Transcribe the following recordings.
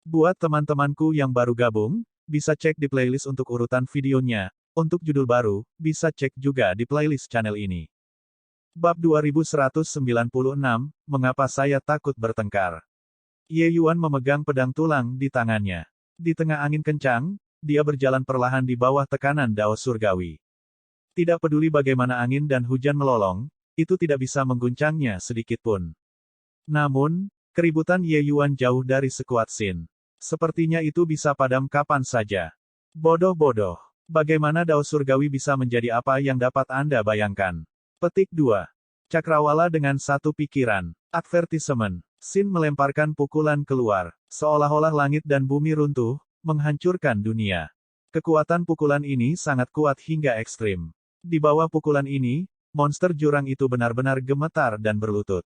Buat teman-temanku yang baru gabung, bisa cek di playlist untuk urutan videonya. Untuk judul baru, bisa cek juga di playlist channel ini. Bab 2196, Mengapa Saya Takut Bertengkar? Ye Yuan memegang pedang tulang di tangannya. Di tengah angin kencang, dia berjalan perlahan di bawah tekanan Dao Surgawi. Tidak peduli bagaimana angin dan hujan melolong, itu tidak bisa mengguncangnya sedikit pun. Namun, keributan Ye Yuan jauh dari sekuat Xin. Sepertinya itu bisa padam kapan saja. Bodoh-bodoh. Bagaimana Dao Surgawi bisa menjadi apa yang dapat Anda bayangkan? Petik 2. Cakrawala dengan satu pikiran. Advertisement. Xin melemparkan pukulan keluar. Seolah-olah langit dan bumi runtuh, menghancurkan dunia. Kekuatan pukulan ini sangat kuat hingga ekstrim. Di bawah pukulan ini, monster jurang itu benar-benar gemetar dan berlutut.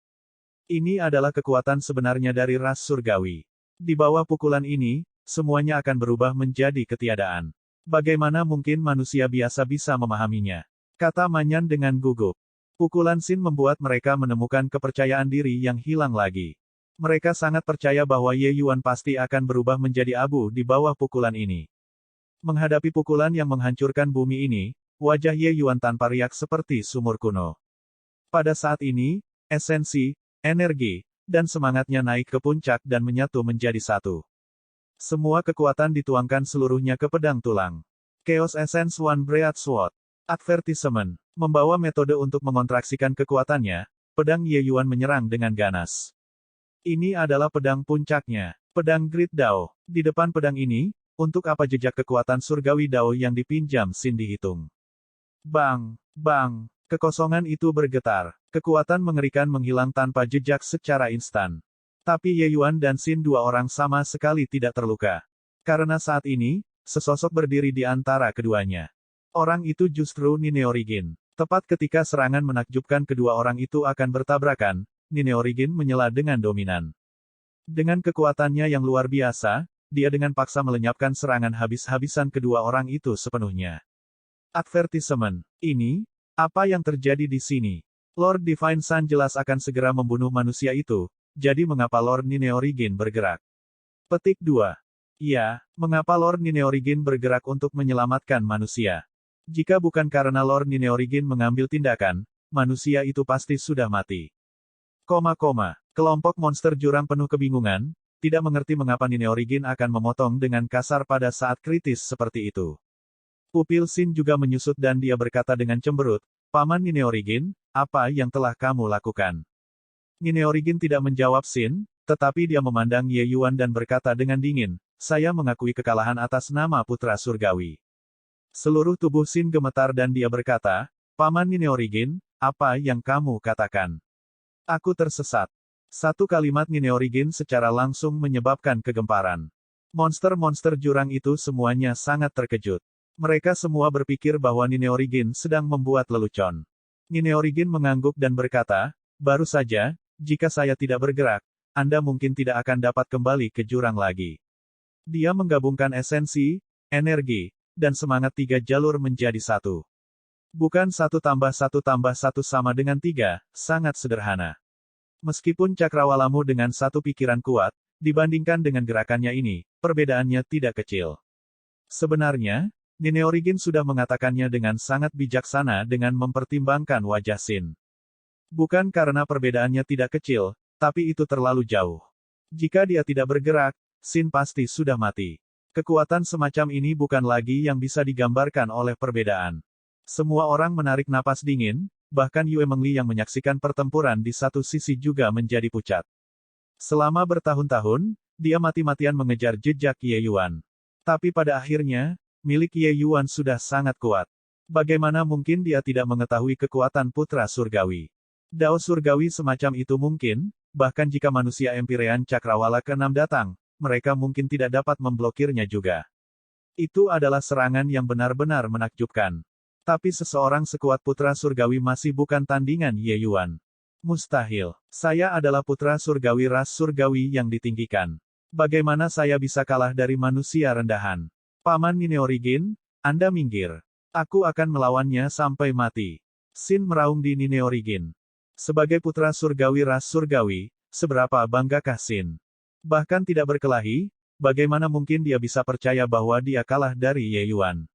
Ini adalah kekuatan sebenarnya dari ras surgawi. Di bawah pukulan ini, semuanya akan berubah menjadi ketiadaan. Bagaimana mungkin manusia biasa bisa memahaminya? Kata Manyan dengan gugup. Pukulan Xin membuat mereka menemukan kepercayaan diri yang hilang lagi. Mereka sangat percaya bahwa Ye Yuan pasti akan berubah menjadi abu di bawah pukulan ini. Menghadapi pukulan yang menghancurkan bumi ini, wajah Ye Yuan tanpa riak seperti sumur kuno. Pada saat ini, esensi, energi, dan semangatnya naik ke puncak dan menyatu menjadi satu. Semua kekuatan dituangkan seluruhnya ke pedang tulang. Chaos Essence One Breath Sword. Advertisement. Membawa metode untuk mengontraksikan kekuatannya, pedang Ye Yuan menyerang dengan ganas. Ini adalah pedang puncaknya. Pedang Great Dao. Di depan pedang ini, untuk apa jejak kekuatan surgawi Dao yang dipinjam Xin dihitung? Bang! Bang! Kekosongan itu bergetar. Kekuatan mengerikan menghilang tanpa jejak secara instan. Tapi Ye Yuan dan Xin dua orang sama sekali tidak terluka. Karena saat ini, sesosok berdiri di antara keduanya. Orang itu justru Nine Origin. Tepat ketika serangan menakjubkan kedua orang itu akan bertabrakan, Nine Origin menyela dengan dominan. Dengan kekuatannya yang luar biasa, dia dengan paksa melenyapkan serangan habis-habisan kedua orang itu sepenuhnya. Advertisement. Ini, apa yang terjadi di sini? Lord Divine Sun jelas akan segera membunuh manusia itu, jadi mengapa Lord Nine Origin bergerak? Petik 2. Ya, mengapa Lord Nine Origin bergerak untuk menyelamatkan manusia? Jika bukan karena Lord Nine Origin mengambil tindakan, manusia itu pasti sudah mati. Kelompok monster jurang penuh kebingungan, tidak mengerti mengapa Nine Origin akan memotong dengan kasar pada saat kritis seperti itu. Pupil Xin juga menyusut dan dia berkata dengan cemberut, Paman Nine Origin, apa yang telah kamu lakukan? Nine Origin tidak menjawab Xin, tetapi dia memandang Ye Yuan dan berkata dengan dingin, saya mengakui kekalahan atas nama Putra Surgawi. Seluruh tubuh Xin gemetar dan dia berkata, Paman Nine Origin, apa yang kamu katakan? Aku tersesat. Satu kalimat Nine Origin secara langsung menyebabkan kegemparan. Monster-monster jurang itu semuanya sangat terkejut. Mereka semua berpikir bahwa Nine Origin sedang membuat lelucon. Nine Origin mengangguk dan berkata, baru saja, jika saya tidak bergerak, Anda mungkin tidak akan dapat kembali ke jurang lagi. Dia menggabungkan esensi, energi, dan semangat tiga jalur menjadi satu. Bukan 1 tambah 1 tambah 1 sama dengan 3, sangat sederhana. Meskipun cakrawalamu dengan satu pikiran kuat, dibandingkan dengan gerakannya ini, perbedaannya tidak kecil. Sebenarnya, Nine Origin sudah mengatakannya dengan sangat bijaksana dengan mempertimbangkan wajah Xin. Bukan karena perbedaannya tidak kecil, tapi itu terlalu jauh. Jika dia tidak bergerak, Xin pasti sudah mati. Kekuatan semacam ini bukan lagi yang bisa digambarkan oleh perbedaan. Semua orang menarik napas dingin, bahkan Yue Mengli yang menyaksikan pertempuran di satu sisi juga menjadi pucat. Selama bertahun-tahun, dia mati-matian mengejar jejak Ye Yuan. Tapi pada akhirnya, milik Ye Yuan sudah sangat kuat. Bagaimana mungkin dia tidak mengetahui kekuatan Putra Surgawi? Dao Surgawi semacam itu mungkin, bahkan jika manusia Empirean Cakrawala ke-6 datang, mereka mungkin tidak dapat memblokirnya juga. Itu adalah serangan yang benar-benar menakjubkan. Tapi seseorang sekuat Putra Surgawi masih bukan tandingan Ye Yuan. Mustahil. Saya adalah Putra Surgawi ras surgawi yang ditinggikan. Bagaimana saya bisa kalah dari manusia rendahan? Paman Nine Origin, Anda minggir. Aku akan melawannya sampai mati. Xin meraung di Nine Origin. Sebagai Putra Surgawi ras surgawi, seberapa banggakah Xin? Bahkan tidak berkelahi, bagaimana mungkin dia bisa percaya bahwa dia kalah dari Ye Yuan?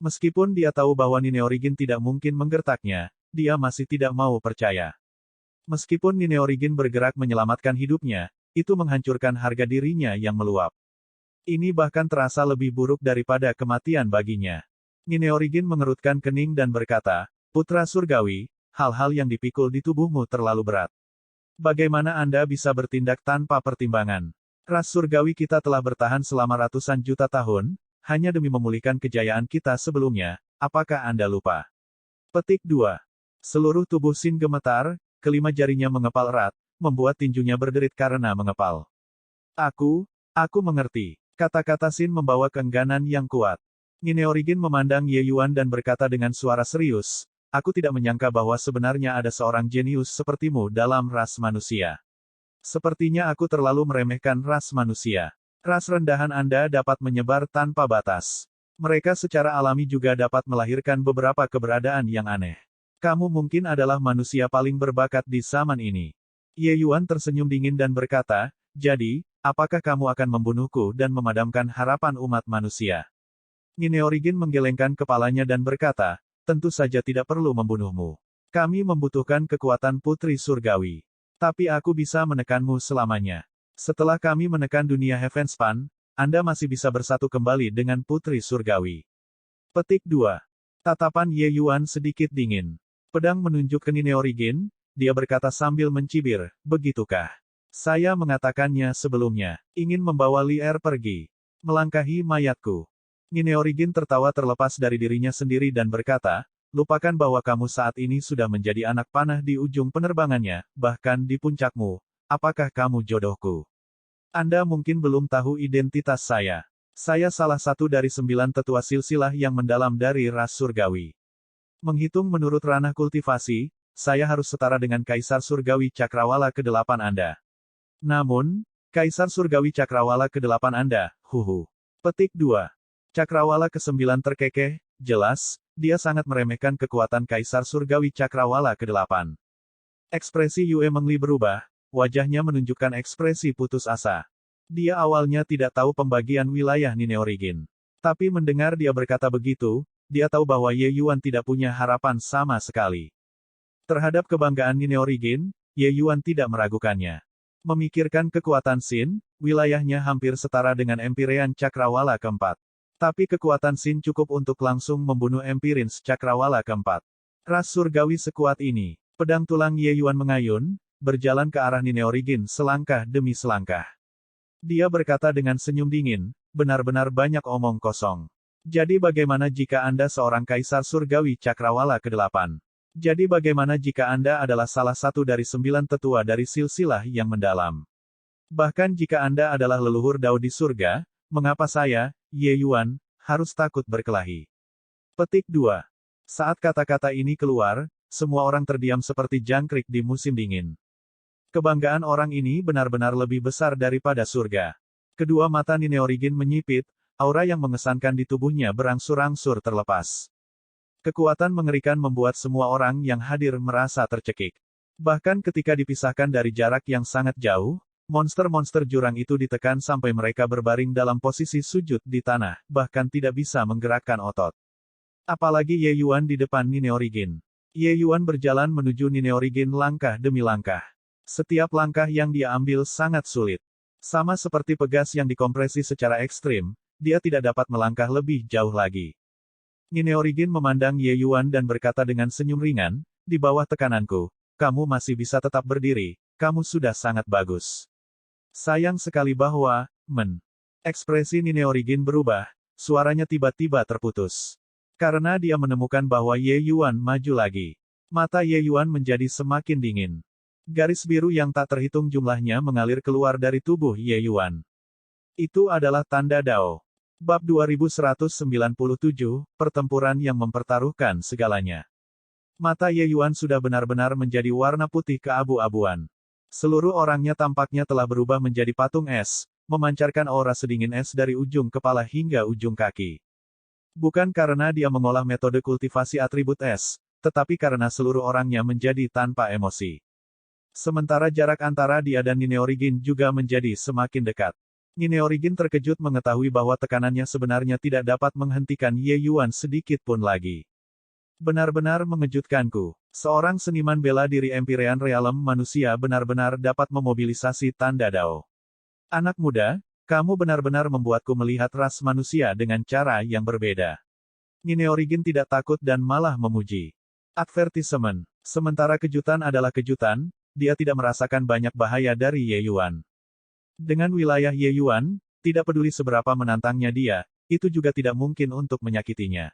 Meskipun dia tahu bahwa Nine Origin tidak mungkin menggertaknya, dia masih tidak mau percaya. Meskipun Nine Origin bergerak menyelamatkan hidupnya, itu menghancurkan harga dirinya yang meluap. Ini bahkan terasa lebih buruk daripada kematian baginya. Nine Origin mengerutkan kening dan berkata, "Putra Surgawi, hal-hal yang dipikul di tubuhmu terlalu berat. Bagaimana Anda bisa bertindak tanpa pertimbangan? Ras Surgawi kita telah bertahan selama ratusan juta tahun, hanya demi memulihkan kejayaan kita sebelumnya, apakah Anda lupa?" Petik 2. Seluruh tubuh Sin gemetar, kelima jarinya mengepal erat, membuat tinjunya berderit karena mengepal. Aku mengerti. Kata-kata Sin membawa keengganan yang kuat. Nine Origin memandang Ye Yuan dan berkata dengan suara serius, "Aku tidak menyangka bahwa sebenarnya ada seorang jenius sepertimu dalam ras manusia. Sepertinya aku terlalu meremehkan ras manusia. Ras rendahan Anda dapat menyebar tanpa batas. Mereka secara alami juga dapat melahirkan beberapa keberadaan yang aneh. Kamu mungkin adalah manusia paling berbakat di zaman ini." Ye Yuan tersenyum dingin dan berkata, "Jadi, apakah kamu akan membunuhku dan memadamkan harapan umat manusia?" Nine Origin menggelengkan kepalanya dan berkata, "Tentu saja tidak perlu membunuhmu. Kami membutuhkan kekuatan Putri Surgawi. Tapi aku bisa menekanmu selamanya. Setelah kami menekan dunia Heavenspan, Anda masih bisa bersatu kembali dengan Putri Surgawi." Petik 2. Tatapan Ye Yuan sedikit dingin. Pedang menunjuk ke Nine Origin, dia berkata sambil mencibir, "Begitukah? Saya mengatakannya sebelumnya. Ingin membawa Li Er pergi. Melangkahi mayatku." Nine Origin tertawa terlepas dari dirinya sendiri dan berkata, "Lupakan bahwa kamu saat ini sudah menjadi anak panah di ujung penerbangannya, bahkan di puncakmu. Apakah kamu jodohku? Anda mungkin belum tahu identitas saya. Saya salah satu dari 9 tetua silsilah yang mendalam dari ras surgawi. Menghitung menurut ranah kultivasi, saya harus setara dengan Kaisar Surgawi Cakrawala ke-8 Anda. Namun, Kaisar Surgawi Cakrawala ke-8 Anda, huhu." Petik 2. Cakrawala ke-9 terkekeh, jelas, dia sangat meremehkan kekuatan Kaisar Surgawi Cakrawala ke-8. Ekspresi Yue Mengli berubah, wajahnya menunjukkan ekspresi putus asa. Dia awalnya tidak tahu pembagian wilayah Nine Origin. Tapi mendengar dia berkata begitu, dia tahu bahwa Ye Yuan tidak punya harapan sama sekali. Terhadap kebanggaan Nine Origin, Ye Yuan tidak meragukannya. Memikirkan kekuatan Sin, wilayahnya hampir setara dengan Empyrean Cakrawala ke-4. Tapi kekuatan Sin cukup untuk langsung membunuh Empyreans Cakrawala ke-4. Ras surgawi sekuat ini. Pedang tulang Ye Yuan mengayun, berjalan ke arah Nine Origin selangkah demi selangkah. Dia berkata dengan senyum dingin, "Benar-benar banyak omong kosong. Jadi bagaimana jika Anda seorang Kaisar Surgawi Cakrawala ke-8? Jadi bagaimana jika Anda adalah salah satu dari 9 tetua dari silsilah yang mendalam? Bahkan jika Anda adalah leluhur Dao di surga, mengapa saya, Ye Yuan, harus takut berkelahi?" Petik 2. Saat kata-kata ini keluar, semua orang terdiam seperti jangkrik di musim dingin. Kebanggaan orang ini benar-benar lebih besar daripada surga. Kedua mata Nine Origin menyipit, aura yang mengesankan di tubuhnya berangsur-angsur terlepas. Kekuatan mengerikan membuat semua orang yang hadir merasa tercekik. Bahkan ketika dipisahkan dari jarak yang sangat jauh, monster-monster jurang itu ditekan sampai mereka berbaring dalam posisi sujud di tanah, bahkan tidak bisa menggerakkan otot. Apalagi Ye Yuan di depan Nine Origin. Ye Yuan berjalan menuju Nine Origin langkah demi langkah. Setiap langkah yang dia ambil sangat sulit. Sama seperti pegas yang dikompresi secara ekstrim, dia tidak dapat melangkah lebih jauh lagi. Nine Origin memandang Ye Yuan dan berkata dengan senyum ringan, "Di bawah tekananku, kamu masih bisa tetap berdiri, kamu sudah sangat bagus. Sayang sekali bahwa, Ekspresi Nine Origin berubah, suaranya tiba-tiba terputus. Karena dia menemukan bahwa Ye Yuan maju lagi. Mata Ye Yuan menjadi semakin dingin. Garis biru yang tak terhitung jumlahnya mengalir keluar dari tubuh Ye Yuan. Itu adalah tanda Dao. Bab 2197, Pertempuran yang mempertaruhkan segalanya. Mata Ye Yuan sudah benar-benar menjadi warna putih keabu-abuan. Seluruh orangnya tampaknya telah berubah menjadi patung es, memancarkan aura sedingin es dari ujung kepala hingga ujung kaki. Bukan karena dia mengolah metode kultivasi atribut es, tetapi karena seluruh orangnya menjadi tanpa emosi. Sementara jarak antara dia dan Nine Origin juga menjadi semakin dekat. Nine Origin terkejut mengetahui bahwa tekanannya sebenarnya tidak dapat menghentikan Ye Yuan sedikit pun lagi. Benar-benar mengejutkanku. Seorang seniman bela diri Empyrean Realm manusia benar-benar dapat memobilisasi tanda Dao. Anak muda, kamu benar-benar membuatku melihat ras manusia dengan cara yang berbeda. Nine Origin tidak takut dan malah memuji. Advertisement. Sementara kejutan adalah kejutan, dia tidak merasakan banyak bahaya dari Ye Yuan. Dengan wilayah Ye Yuan, tidak peduli seberapa menantangnya dia, itu juga tidak mungkin untuk menyakitinya.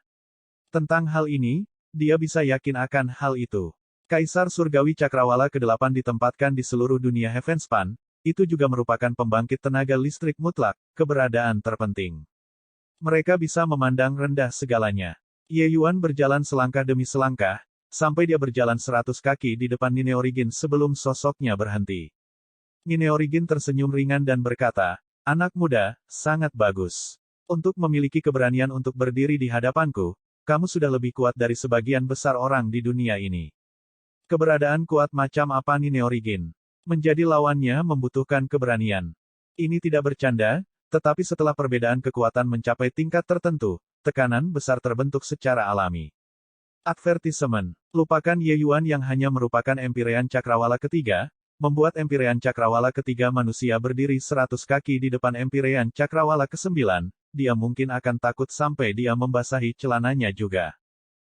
Tentang hal ini, dia bisa yakin akan hal itu. Kaisar Surgawi Cakrawala ke-8 ditempatkan di seluruh dunia Heavenspan, itu juga merupakan pembangkit tenaga listrik mutlak, keberadaan terpenting. Mereka bisa memandang rendah segalanya. Ye Yuan berjalan selangkah demi selangkah, sampai dia berjalan 100 kaki di depan Nine Origin sebelum sosoknya berhenti. Nine Origin tersenyum ringan dan berkata, "Anak muda, sangat bagus. Untuk memiliki keberanian untuk berdiri di hadapanku, kamu sudah lebih kuat dari sebagian besar orang di dunia ini." Keberadaan kuat macam apa Nine Origin? Menjadi lawannya membutuhkan keberanian. Ini tidak bercanda, tetapi setelah perbedaan kekuatan mencapai tingkat tertentu, tekanan besar terbentuk secara alami. Advertisement. Lupakan Ye Yuan yang hanya merupakan Empyrean Cakrawala ketiga, membuat Empyrean Cakrawala ketiga manusia berdiri 100 kaki di depan Empyrean Cakrawala ke-9, dia mungkin akan takut sampai dia membasahi celananya juga.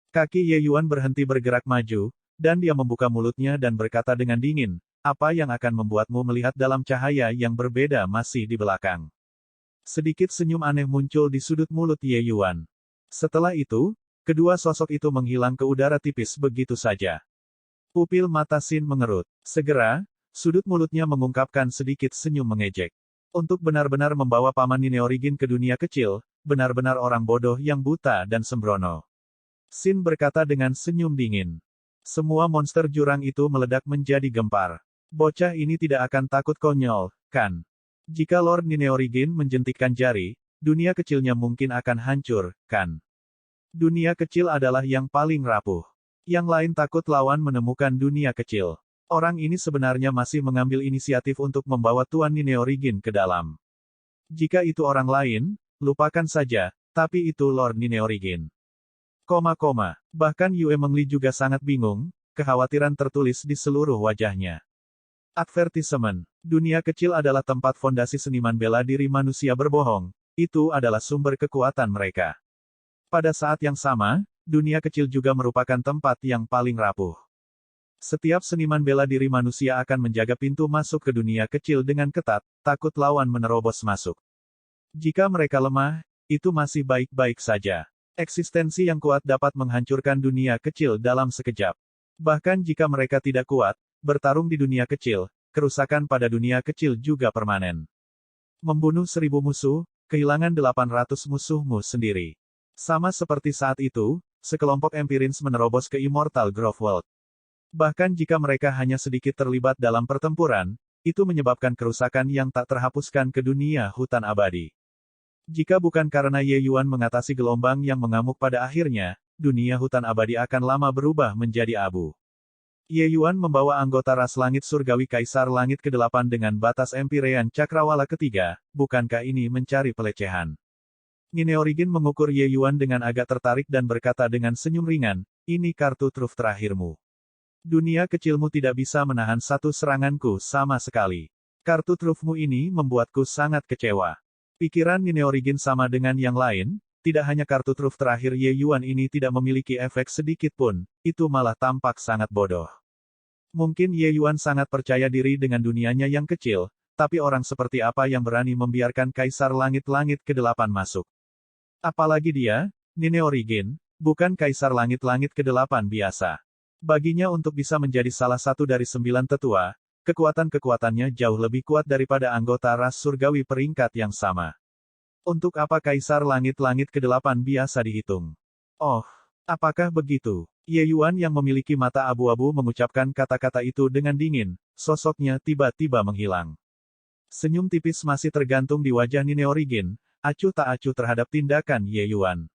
Kaki Ye Yuan berhenti bergerak maju, dan dia membuka mulutnya dan berkata dengan dingin, "Apa yang akan membuatmu melihat dalam cahaya yang berbeda masih di belakang?" Sedikit senyum aneh muncul di sudut mulut Ye Yuan. Setelah itu, kedua sosok itu menghilang ke udara tipis begitu saja. Pupil mata Sin mengerut. Segera, sudut mulutnya mengungkapkan sedikit senyum mengejek. Untuk benar-benar membawa paman Nine Origin ke dunia kecil, benar-benar orang bodoh yang buta dan sembrono. Sin berkata dengan senyum dingin. Semua monster jurang itu meledak menjadi gempar. Bocah ini tidak akan takut konyol, kan? Jika Lord Nine Origin menjentikkan jari, dunia kecilnya mungkin akan hancur, kan? Dunia kecil adalah yang paling rapuh. Yang lain takut lawan menemukan dunia kecil. Orang ini sebenarnya masih mengambil inisiatif untuk membawa Tuan Nine Origin ke dalam. Jika itu orang lain, lupakan saja, tapi itu Lord Nine Origin. Bahkan Yue Mengli juga sangat bingung, kekhawatiran tertulis di seluruh wajahnya. Advertisement. Dunia kecil adalah tempat fondasi seniman bela diri manusia berbohong, itu adalah sumber kekuatan mereka. Pada saat yang sama, dunia kecil juga merupakan tempat yang paling rapuh. Setiap seniman bela diri manusia akan menjaga pintu masuk ke dunia kecil dengan ketat, takut lawan menerobos masuk. Jika mereka lemah, itu masih baik-baik saja. Eksistensi yang kuat dapat menghancurkan dunia kecil dalam sekejap. Bahkan jika mereka tidak kuat, bertarung di dunia kecil, kerusakan pada dunia kecil juga permanen. Membunuh 1000 musuh, kehilangan 800 musuhmu sendiri. Sama seperti saat itu, sekelompok Empyreans menerobos ke Immortal Grove World. Bahkan jika mereka hanya sedikit terlibat dalam pertempuran, itu menyebabkan kerusakan yang tak terhapuskan ke dunia hutan abadi. Jika bukan karena Ye Yuan mengatasi gelombang yang mengamuk pada akhirnya, dunia hutan abadi akan lama berubah menjadi abu. Ye Yuan membawa anggota ras langit surgawi Kaisar Langit ke-8 dengan batas Empyrean Cakrawala ketiga, bukankah ini mencari pelecehan? Nine Origin mengukur Ye Yuan dengan agak tertarik dan berkata dengan senyum ringan, "Ini kartu truf terakhirmu. Dunia kecilmu tidak bisa menahan satu seranganku sama sekali. Kartu trufmu ini membuatku sangat kecewa." Pikiran Nine Origin sama dengan yang lain, tidak hanya kartu truf terakhir Ye Yuan ini tidak memiliki efek sedikit pun, itu malah tampak sangat bodoh. Mungkin Ye Yuan sangat percaya diri dengan dunianya yang kecil, tapi orang seperti apa yang berani membiarkan Kaisar Langit-Langit ke-8 masuk? Apalagi dia, Nine Origin, bukan Kaisar Langit-Langit ke-8 biasa. Baginya untuk bisa menjadi salah satu dari 9 tetua, kekuatan-kekuatannya jauh lebih kuat daripada anggota ras surgawi peringkat yang sama. Untuk apa Kaisar Langit-Langit ke-8 biasa dihitung? Oh, apakah begitu? Ye Yuan yang memiliki mata abu-abu mengucapkan kata-kata itu dengan dingin, sosoknya tiba-tiba menghilang. Senyum tipis masih tergantung di wajah Nine Origin, acuh tak acuh terhadap tindakan Ye Yuan.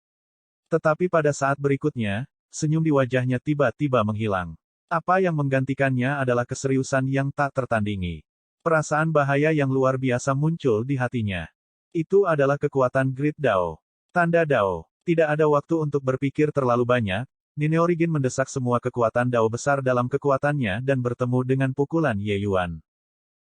Tetapi pada saat berikutnya, senyum di wajahnya tiba-tiba menghilang. Apa yang menggantikannya adalah keseriusan yang tak tertandingi. Perasaan bahaya yang luar biasa muncul di hatinya. Itu adalah kekuatan Great Dao. Tanda Dao. Tidak ada waktu untuk berpikir terlalu banyak, Nine Origin mendesak semua kekuatan Dao besar dalam kekuatannya dan bertemu dengan pukulan Ye Yuan.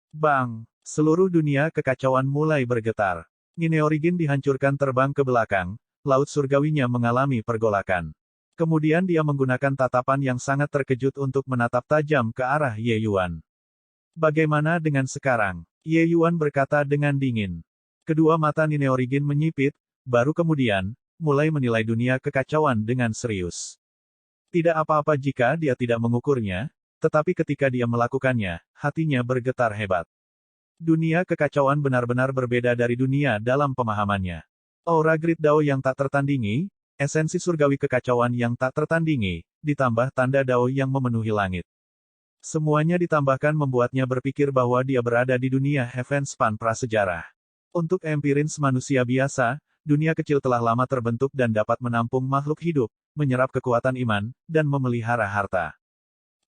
Bang! Seluruh dunia kekacauan mulai bergetar. Nine Origin dihancurkan terbang ke belakang, laut surgawinya mengalami pergolakan. Kemudian dia menggunakan tatapan yang sangat terkejut untuk menatap tajam ke arah Ye Yuan. Bagaimana dengan sekarang? Ye Yuan berkata dengan dingin. Kedua mata Nine Origin menyipit, baru kemudian, mulai menilai dunia kekacauan dengan serius. Tidak apa-apa jika dia tidak mengukurnya, tetapi ketika dia melakukannya, hatinya bergetar hebat. Dunia kekacauan benar-benar berbeda dari dunia dalam pemahamannya. Aura Great Dao yang tak tertandingi, esensi surgawi kekacauan yang tak tertandingi, ditambah tanda Dao yang memenuhi langit. Semuanya ditambahkan membuatnya berpikir bahwa dia berada di dunia Heavenspan prasejarah. Untuk empirins manusia biasa, dunia kecil telah lama terbentuk dan dapat menampung makhluk hidup, menyerap kekuatan iman, dan memelihara harta.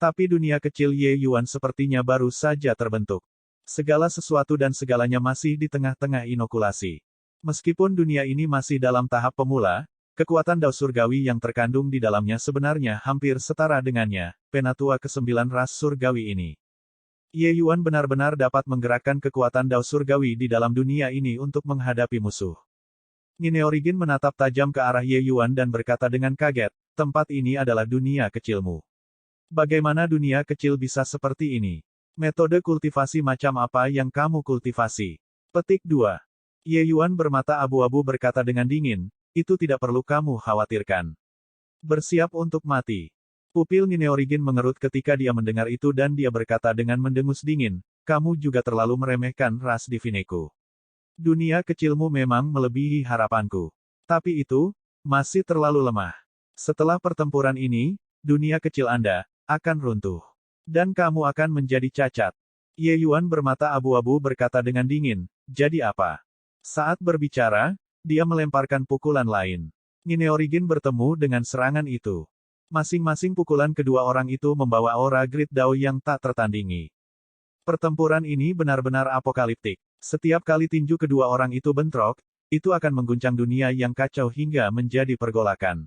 Tapi dunia kecil Ye Yuan sepertinya baru saja terbentuk. Segala sesuatu dan segalanya masih di tengah-tengah inokulasi. Meskipun dunia ini masih dalam tahap pemula, kekuatan Dao surgawi yang terkandung di dalamnya sebenarnya hampir setara dengannya, penatua ke-9 ras surgawi ini. Ye Yuan benar-benar dapat menggerakkan kekuatan Dao surgawi di dalam dunia ini untuk menghadapi musuh. Nine Origin menatap tajam ke arah Ye Yuan dan berkata dengan kaget, tempat ini adalah dunia kecilmu. Bagaimana dunia kecil bisa seperti ini? Metode kultivasi macam apa yang kamu kultivasi? Petik 2. Ye Yuan bermata abu-abu berkata dengan dingin, itu tidak perlu kamu khawatirkan. Bersiap untuk mati. Pupil Nine Origin mengerut ketika dia mendengar itu dan dia berkata dengan mendengus dingin, kamu juga terlalu meremehkan ras divineku. Dunia kecilmu memang melebihi harapanku. Tapi itu, masih terlalu lemah. Setelah pertempuran ini, dunia kecil Anda, akan runtuh. Dan kamu akan menjadi cacat. Ye Yuan bermata abu-abu berkata dengan dingin, jadi apa? Saat berbicara, dia melemparkan pukulan lain. Nine Origin bertemu dengan serangan itu. Masing-masing pukulan kedua orang itu membawa aura Great Dao yang tak tertandingi. Pertempuran ini benar-benar apokaliptik. Setiap kali tinju kedua orang itu bentrok, itu akan mengguncang dunia yang kacau hingga menjadi pergolakan.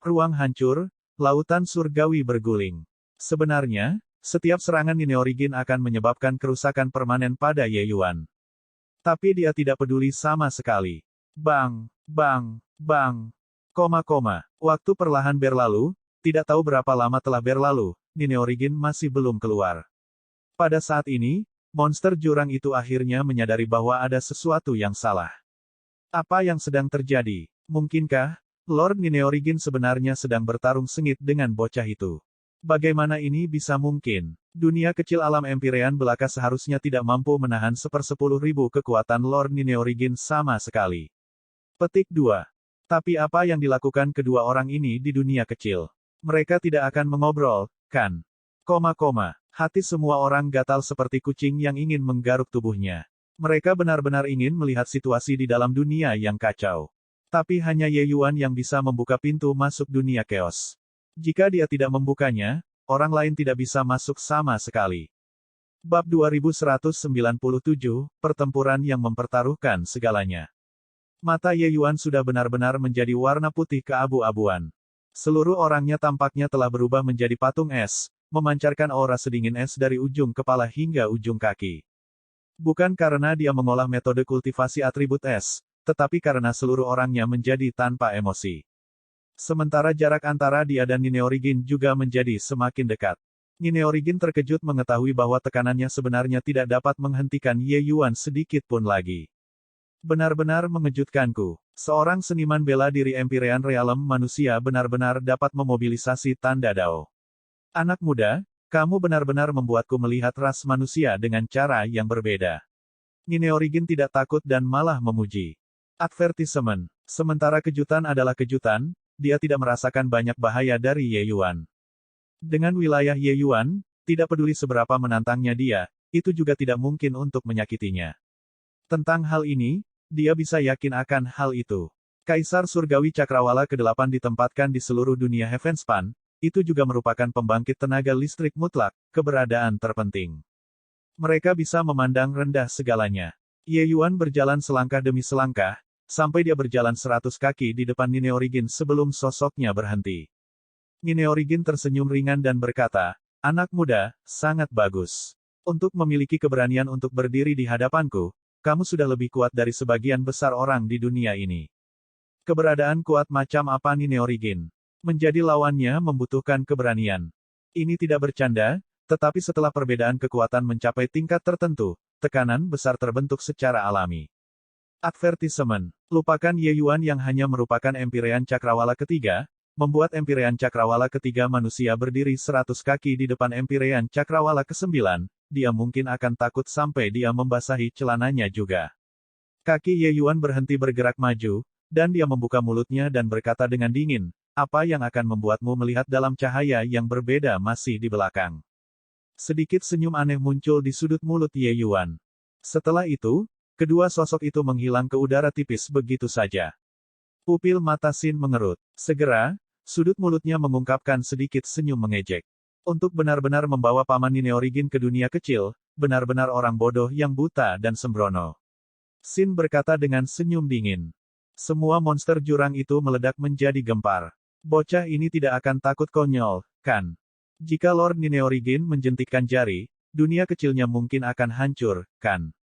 Ruang hancur, lautan surgawi berguling. Sebenarnya, setiap serangan Nine Origin akan menyebabkan kerusakan permanen pada Ye Yuan. Tapi dia tidak peduli sama sekali. Bang, bang, bang. Waktu perlahan berlalu, tidak tahu berapa lama telah berlalu, Nine Origin masih belum keluar. Pada saat ini, monster jurang itu akhirnya menyadari bahwa ada sesuatu yang salah. Apa yang sedang terjadi? Mungkinkah Lord Nine Origin sebenarnya sedang bertarung sengit dengan bocah itu? Bagaimana ini bisa mungkin? Dunia kecil alam Empyrean belaka seharusnya tidak mampu menahan 1/10.000 kekuatan Lord Nine Origin sama sekali. Petik 2. Tapi apa yang dilakukan kedua orang ini di dunia kecil? Mereka tidak akan mengobrol, kan? Hati semua orang gatal seperti kucing yang ingin menggaruk tubuhnya. Mereka benar-benar ingin melihat situasi di dalam dunia yang kacau. Tapi hanya Ye Yuan yang bisa membuka pintu masuk dunia chaos. Jika dia tidak membukanya, orang lain tidak bisa masuk sama sekali. Bab 2197, Pertempuran yang mempertaruhkan segalanya. Mata Ye Yuan sudah benar-benar menjadi warna putih keabu-abuan. Seluruh orangnya tampaknya telah berubah menjadi patung es, memancarkan aura sedingin es dari ujung kepala hingga ujung kaki. Bukan karena dia mengolah metode kultivasi atribut es, tetapi karena seluruh orangnya menjadi tanpa emosi. Sementara jarak antara dia dan Nine Origin juga menjadi semakin dekat. Nine Origin terkejut mengetahui bahwa tekanannya sebenarnya tidak dapat menghentikan Ye Yuan sedikit pun lagi. Benar-benar mengejutkanku. Seorang seniman bela diri Empyrean Realm manusia benar-benar dapat memobilisasi tanda Dao. Anak muda, kamu benar-benar membuatku melihat ras manusia dengan cara yang berbeda. Nine Origin tidak takut dan malah memuji. Advertisement. Sementara kejutan adalah kejutan, dia tidak merasakan banyak bahaya dari Ye Yuan. Dengan wilayah Ye Yuan, tidak peduli seberapa menantangnya dia, itu juga tidak mungkin untuk menyakitinya. Tentang hal ini, dia bisa yakin akan hal itu. Kaisar Surgawi Cakrawala ke-8 ditempatkan di seluruh dunia Heavenspan, itu juga merupakan pembangkit tenaga listrik mutlak, keberadaan terpenting. Mereka bisa memandang rendah segalanya. Ye Yuan berjalan selangkah demi selangkah, sampai dia berjalan 100 kaki di depan Nine Origin sebelum sosoknya berhenti. Nine Origin tersenyum ringan dan berkata, "Anak muda, sangat bagus. Untuk memiliki keberanian untuk berdiri di hadapanku, kamu sudah lebih kuat dari sebagian besar orang di dunia ini." Keberadaan kuat macam apa Nine Origin? Menjadi lawannya membutuhkan keberanian. Ini tidak bercanda, tetapi setelah perbedaan kekuatan mencapai tingkat tertentu, tekanan besar terbentuk secara alami. Advertisement. Lupakan Ye Yuan yang hanya merupakan Empirean Cakrawala ketiga, membuat Empirean Cakrawala ketiga manusia berdiri 100 kaki di depan Empirean Cakrawala ke-9, dia mungkin akan takut sampai dia membasahi celananya juga. Kaki Ye Yuan berhenti bergerak maju, dan dia membuka mulutnya dan berkata dengan dingin, "Apa yang akan membuatmu melihat dalam cahaya yang berbeda masih di belakang?" Sedikit senyum aneh muncul di sudut mulut Ye Yuan. Setelah itu, kedua sosok itu menghilang ke udara tipis begitu saja. Pupil mata Sin mengerut. Segera, sudut mulutnya mengungkapkan sedikit senyum mengejek. Untuk benar-benar membawa paman Nine Origin ke dunia kecil, benar-benar orang bodoh yang buta dan sembrono. Sin berkata dengan senyum dingin. Semua monster jurang itu meledak menjadi gempar. Bocah ini tidak akan takut konyol, kan? Jika Lord Nine Origin menjentikkan jari, dunia kecilnya mungkin akan hancur, kan?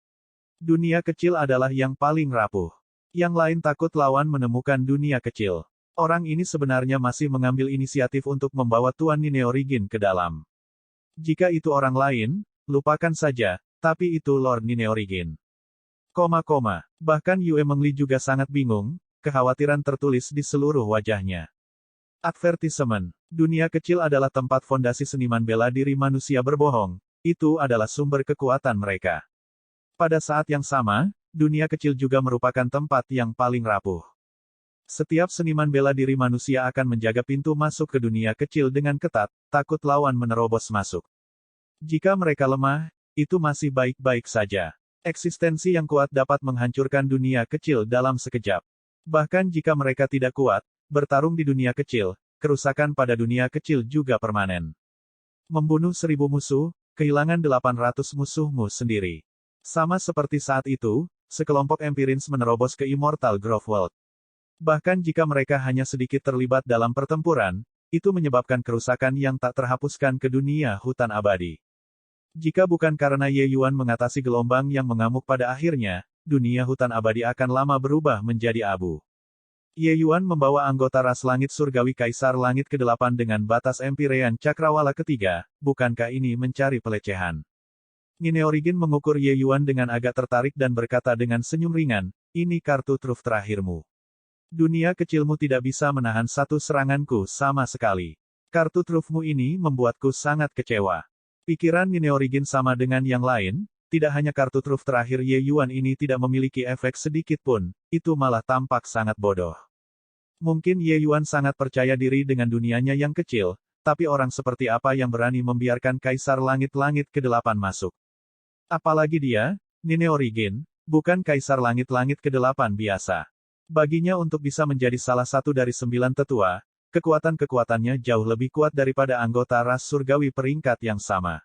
Dunia kecil adalah yang paling rapuh. Yang lain takut lawan menemukan dunia kecil. Orang ini sebenarnya masih mengambil inisiatif untuk membawa Tuan Nine Origin ke dalam. Jika itu orang lain, lupakan saja, tapi itu Lord Nine Origin. Bahkan Yue Mengli juga sangat bingung, kekhawatiran tertulis di seluruh wajahnya. Advertisement. Dunia kecil adalah tempat fondasi seniman bela diri manusia berbohong, itu adalah sumber kekuatan mereka. Pada saat yang sama, dunia kecil juga merupakan tempat yang paling rapuh. Setiap seniman bela diri manusia akan menjaga pintu masuk ke dunia kecil dengan ketat, takut lawan menerobos masuk. Jika mereka lemah, itu masih baik-baik saja. Eksistensi yang kuat dapat menghancurkan dunia kecil dalam sekejap. Bahkan jika mereka tidak kuat, bertarung di dunia kecil, kerusakan pada dunia kecil juga permanen. Membunuh 1000 musuh, kehilangan 800 musuhmu sendiri. Sama seperti saat itu, sekelompok Empirins menerobos ke Immortal Grove World. Bahkan jika mereka hanya sedikit terlibat dalam pertempuran, itu menyebabkan kerusakan yang tak terhapuskan ke dunia hutan abadi. Jika bukan karena Ye Yuan mengatasi gelombang yang mengamuk pada akhirnya, dunia hutan abadi akan lama berubah menjadi abu. Ye Yuan membawa anggota ras langit surgawi Kaisar Langit ke-8 dengan batas Empirean Cakrawala ketiga, bukankah ini mencari pelecehan? Nine Origin mengukur Ye Yuan dengan agak tertarik dan berkata dengan senyum ringan, "Ini kartu truf terakhirmu. Dunia kecilmu tidak bisa menahan satu seranganku sama sekali. Kartu trufmu ini membuatku sangat kecewa." Pikiran Nine Origin sama dengan yang lain, tidak hanya kartu truf terakhir Ye Yuan ini tidak memiliki efek sedikit pun, itu malah tampak sangat bodoh. Mungkin Ye Yuan sangat percaya diri dengan dunianya yang kecil, tapi orang seperti apa yang berani membiarkan Kaisar Langit-Langit ke-8 masuk? Apalagi dia, Nine Origin, bukan Kaisar Langit-Langit ke-8 biasa. Baginya untuk bisa menjadi salah satu dari 9 tetua, kekuatan-kekuatannya jauh lebih kuat daripada anggota ras surgawi peringkat yang sama.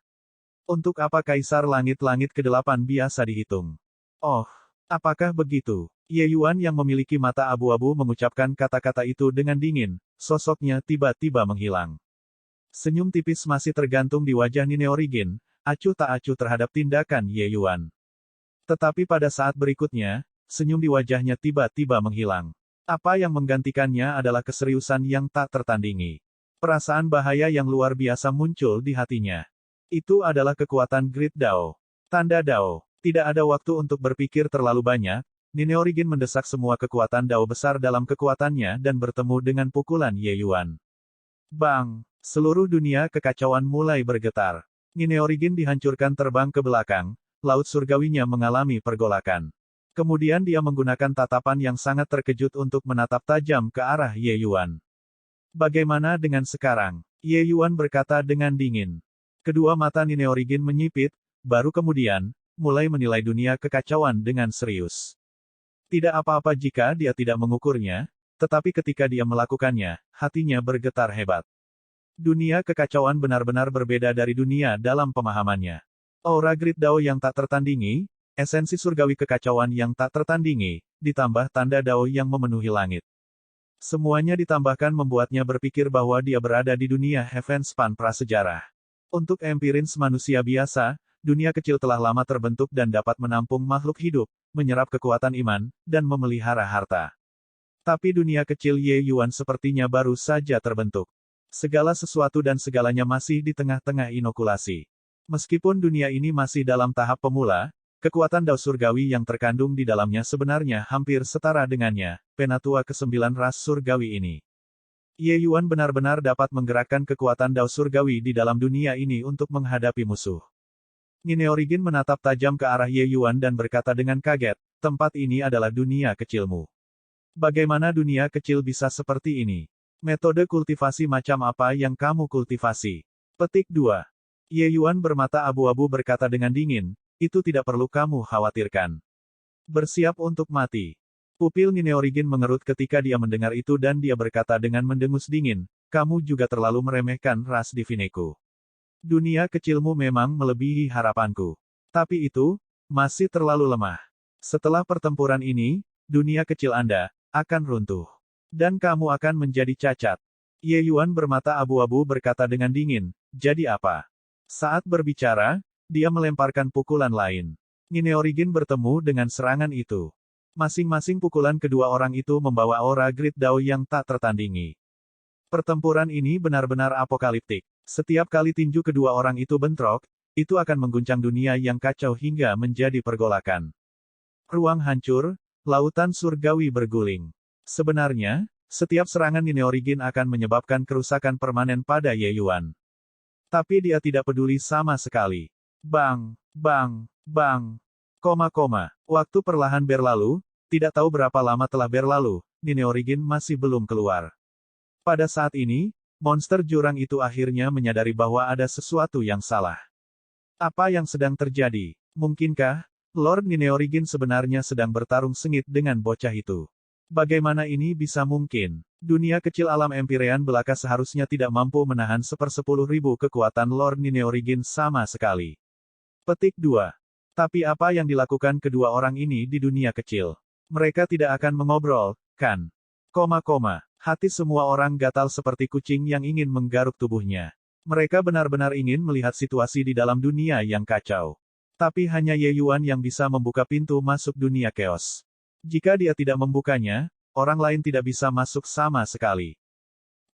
Untuk apa Kaisar Langit-Langit ke-8 biasa dihitung? Oh, apakah begitu? Ye Yuan yang memiliki mata abu-abu mengucapkan kata-kata itu dengan dingin, sosoknya tiba-tiba menghilang. Senyum tipis masih tergantung di wajah Nine Origin, acuh tak acuh terhadap tindakan Ye Yuan. Tetapi pada saat berikutnya, senyum di wajahnya tiba-tiba menghilang. Apa yang menggantikannya adalah keseriusan yang tak tertandingi. Perasaan bahaya yang luar biasa muncul di hatinya. Itu adalah kekuatan Great Dao. Tanda Dao. Tidak ada waktu untuk berpikir terlalu banyak, Nine Origin mendesak semua kekuatan Dao besar dalam kekuatannya dan bertemu dengan pukulan Ye Yuan. Bang! Seluruh dunia kekacauan mulai bergetar. Nine Origin dihancurkan terbang ke belakang, laut surgawinya mengalami pergolakan. Kemudian dia menggunakan tatapan yang sangat terkejut untuk menatap tajam ke arah Ye Yuan. Bagaimana dengan sekarang? Ye Yuan berkata dengan dingin. Kedua mata Nine Origin menyipit, baru kemudian, mulai menilai dunia kekacauan dengan serius. Tidak apa-apa jika dia tidak mengukurnya, tetapi ketika dia melakukannya, hatinya bergetar hebat. Dunia kekacauan benar-benar berbeda dari dunia dalam pemahamannya. Aura Grid Dao yang tak tertandingi, esensi surgawi kekacauan yang tak tertandingi, ditambah tanda Dao yang memenuhi langit. Semuanya ditambahkan membuatnya berpikir bahwa dia berada di dunia Heavenspan prasejarah. Untuk empiris manusia biasa, dunia kecil telah lama terbentuk dan dapat menampung makhluk hidup, menyerap kekuatan iman, dan memelihara harta. Tapi dunia kecil Ye Yuan sepertinya baru saja terbentuk. Segala sesuatu dan segalanya masih di tengah-tengah inokulasi. Meskipun dunia ini masih dalam tahap pemula, kekuatan Dao surgawi yang terkandung di dalamnya sebenarnya hampir setara dengannya, penatua ke-9 ras surgawi ini. Ye Yuan benar-benar dapat menggerakkan kekuatan Dao surgawi di dalam dunia ini untuk menghadapi musuh. Nine Origin menatap tajam ke arah Ye Yuan dan berkata dengan kaget, tempat ini adalah dunia kecilmu. Bagaimana dunia kecil bisa seperti ini? Metode kultivasi macam apa yang kamu kultivasi? Petik 2. Ye Yuan bermata abu-abu berkata dengan dingin, itu tidak perlu kamu khawatirkan. Bersiap untuk mati. Pupil Nine Origin mengerut ketika dia mendengar itu dan dia berkata dengan mendengus dingin, kamu juga terlalu meremehkan ras divineku. Dunia kecilmu memang melebihi harapanku. Tapi itu, masih terlalu lemah. Setelah pertempuran ini, dunia kecil Anda akan runtuh. Dan kamu akan menjadi cacat. Ye Yuan bermata abu-abu berkata dengan dingin, jadi apa? Saat berbicara, dia melemparkan pukulan lain. Nine Origin bertemu dengan serangan itu. Masing-masing pukulan kedua orang itu membawa aura Grid Dao yang tak tertandingi. Pertempuran ini benar-benar apokaliptik. Setiap kali tinju kedua orang itu bentrok, itu akan mengguncang dunia yang kacau hingga menjadi pergolakan. Ruang hancur, lautan surgawi berguling. Sebenarnya, setiap serangan Nine Origin akan menyebabkan kerusakan permanen pada Ye Yuan. Tapi dia tidak peduli sama sekali. Bang, bang, bang. Waktu perlahan berlalu, tidak tahu berapa lama telah berlalu, Nine Origin masih belum keluar. Pada saat ini, monster jurang itu akhirnya menyadari bahwa ada sesuatu yang salah. Apa yang sedang terjadi? Mungkinkah Lord Nine Origin sebenarnya sedang bertarung sengit dengan bocah itu? Bagaimana ini bisa mungkin? Dunia kecil alam Empirean belaka seharusnya tidak mampu menahan 1/10.000 kekuatan Lord Nine Origin sama sekali. Petik 2. Tapi apa yang dilakukan kedua orang ini di dunia kecil? Mereka tidak akan mengobrol, kan? Hati semua orang gatal seperti kucing yang ingin menggaruk tubuhnya. Mereka benar-benar ingin melihat situasi di dalam dunia yang kacau. Tapi hanya Ye Yuan yang bisa membuka pintu masuk dunia chaos. Jika dia tidak membukanya, orang lain tidak bisa masuk sama sekali.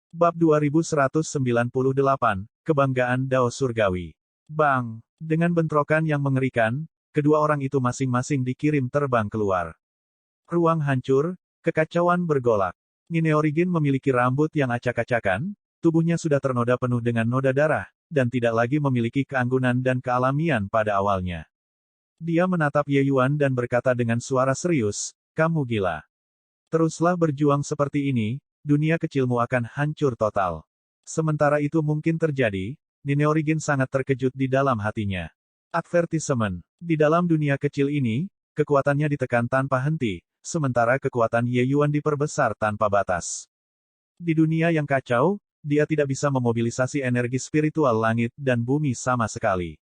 Bab 2198, Kebanggaan Dao Surgawi. Bang! Dengan bentrokan yang mengerikan, kedua orang itu masing-masing dikirim terbang keluar. Ruang hancur, kekacauan bergolak. Nine Origin memiliki rambut yang acak-acakan, tubuhnya sudah ternoda penuh dengan noda darah, dan tidak lagi memiliki keanggunan dan kealamian pada awalnya. Dia menatap Ye Yuan dan berkata dengan suara serius, kamu gila. Teruslah berjuang seperti ini, dunia kecilmu akan hancur total. Sementara itu mungkin terjadi, Nine Origin sangat terkejut di dalam hatinya. Advertisement. Di dalam dunia kecil ini, kekuatannya ditekan tanpa henti, sementara kekuatan Ye Yuan diperbesar tanpa batas. Di dunia yang kacau, dia tidak bisa memobilisasi energi spiritual langit dan bumi sama sekali.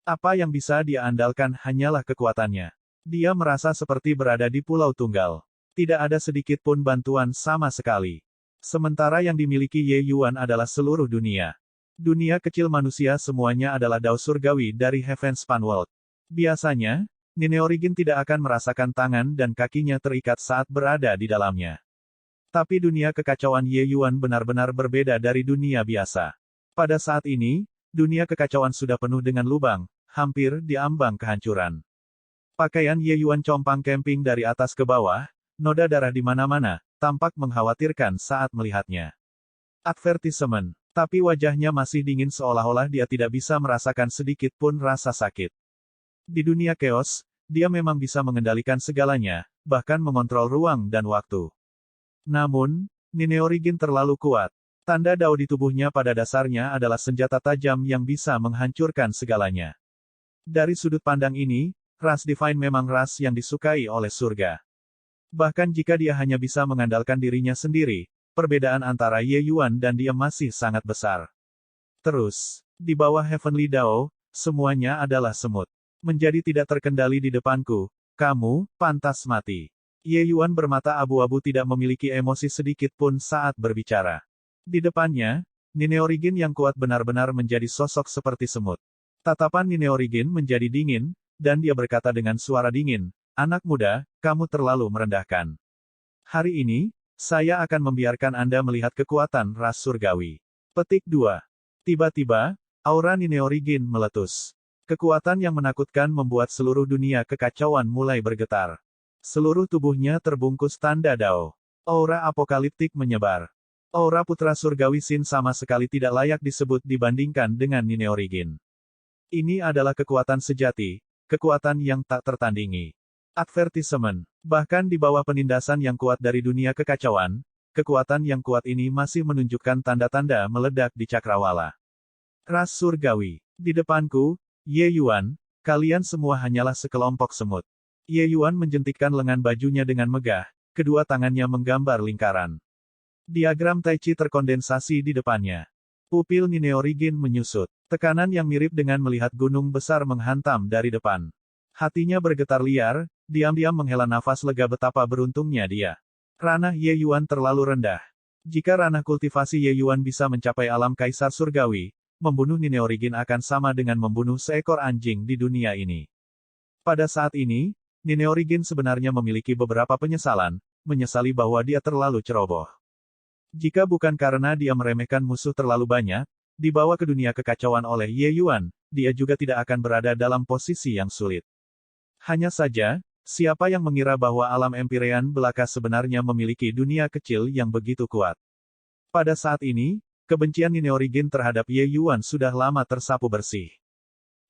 Apa yang bisa dia andalkan hanyalah kekuatannya. Dia merasa seperti berada di pulau tunggal. Tidak ada sedikit pun bantuan sama sekali. Sementara yang dimiliki Ye Yuan adalah seluruh dunia. Dunia kecil manusia semuanya adalah Dao surgawi dari Heavenspan World. Biasanya, Nine Origin tidak akan merasakan tangan dan kakinya terikat saat berada di dalamnya. Tapi dunia kekacauan Ye Yuan benar-benar berbeda dari dunia biasa. Pada saat ini, dunia kekacauan sudah penuh dengan lubang, hampir diambang kehancuran. Pakaian Ye Yuan compang camping dari atas ke bawah, noda darah di mana-mana, tampak mengkhawatirkan saat melihatnya. Advertisement. Tapi wajahnya masih dingin seolah-olah dia tidak bisa merasakan sedikit pun rasa sakit. Di dunia chaos, dia memang bisa mengendalikan segalanya, bahkan mengontrol ruang dan waktu. Namun, Nine Origin terlalu kuat. Tanda Dao di tubuhnya pada dasarnya adalah senjata tajam yang bisa menghancurkan segalanya. Dari sudut pandang ini, ras Divine memang ras yang disukai oleh surga. Bahkan jika dia hanya bisa mengandalkan dirinya sendiri, perbedaan antara Ye Yuan dan dia masih sangat besar. Terus, di bawah Heavenly Dao, semuanya adalah semut. Menjadi tidak terkendali di depanku, kamu pantas mati. Ye Yuan bermata abu-abu tidak memiliki emosi sedikit pun saat berbicara. Di depannya, Nine Origin yang kuat benar-benar menjadi sosok seperti semut. Tatapan Nine Origin menjadi dingin, dan dia berkata dengan suara dingin, "Anak muda, kamu terlalu merendahkan. Hari ini, saya akan membiarkan Anda melihat kekuatan ras surgawi." Petik 2. Tiba-tiba, aura Nine Origin meletus. Kekuatan yang menakutkan membuat seluruh dunia kekacauan mulai bergetar. Seluruh tubuhnya terbungkus tanda Dao. Aura apokaliptik menyebar. Aura putra surgawi Sin sama sekali tidak layak disebut dibandingkan dengan Nine Origin. Ini adalah kekuatan sejati, kekuatan yang tak tertandingi. Advertisement. Bahkan di bawah penindasan yang kuat dari dunia kekacauan, kekuatan yang kuat ini masih menunjukkan tanda-tanda meledak di cakrawala. Ras surgawi. Di depanku, Ye Yuan, kalian semua hanyalah sekelompok semut. Ye Yuan menjentikkan lengan bajunya dengan megah, kedua tangannya menggambar lingkaran. Diagram Tai Chi terkondensasi di depannya. Pupil Nine Origin menyusut. Tekanan yang mirip dengan melihat gunung besar menghantam dari depan. Hatinya bergetar liar, diam-diam menghela nafas lega betapa beruntungnya dia. Ranah Ye Yuan terlalu rendah. Jika ranah kultivasi Ye Yuan bisa mencapai alam kaisar surgawi, membunuh Nine Origin akan sama dengan membunuh seekor anjing di dunia ini. Pada saat ini, Nine Origin sebenarnya memiliki beberapa penyesalan, menyesali bahwa dia terlalu ceroboh. Jika bukan karena dia meremehkan musuh terlalu banyak, dibawa ke dunia kekacauan oleh Ye Yuan, dia juga tidak akan berada dalam posisi yang sulit. Hanya saja, siapa yang mengira bahwa alam Empyrean belaka sebenarnya memiliki dunia kecil yang begitu kuat. Pada saat ini, kebencian Nine Origin terhadap Ye Yuan sudah lama tersapu bersih.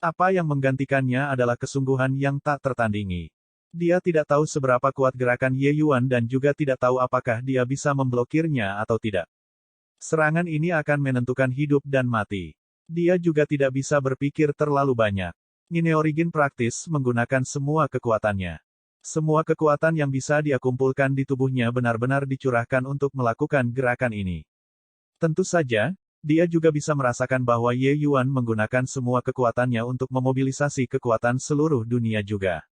Apa yang menggantikannya adalah kesungguhan yang tak tertandingi. Dia tidak tahu seberapa kuat gerakan Ye Yuan dan juga tidak tahu apakah dia bisa memblokirnya atau tidak. Serangan ini akan menentukan hidup dan mati. Dia juga tidak bisa berpikir terlalu banyak. Nine Origin praktis menggunakan semua kekuatannya. Semua kekuatan yang bisa dia kumpulkan di tubuhnya benar-benar dicurahkan untuk melakukan gerakan ini. Tentu saja, dia juga bisa merasakan bahwa Ye Yuan menggunakan semua kekuatannya untuk memobilisasi kekuatan seluruh dunia juga.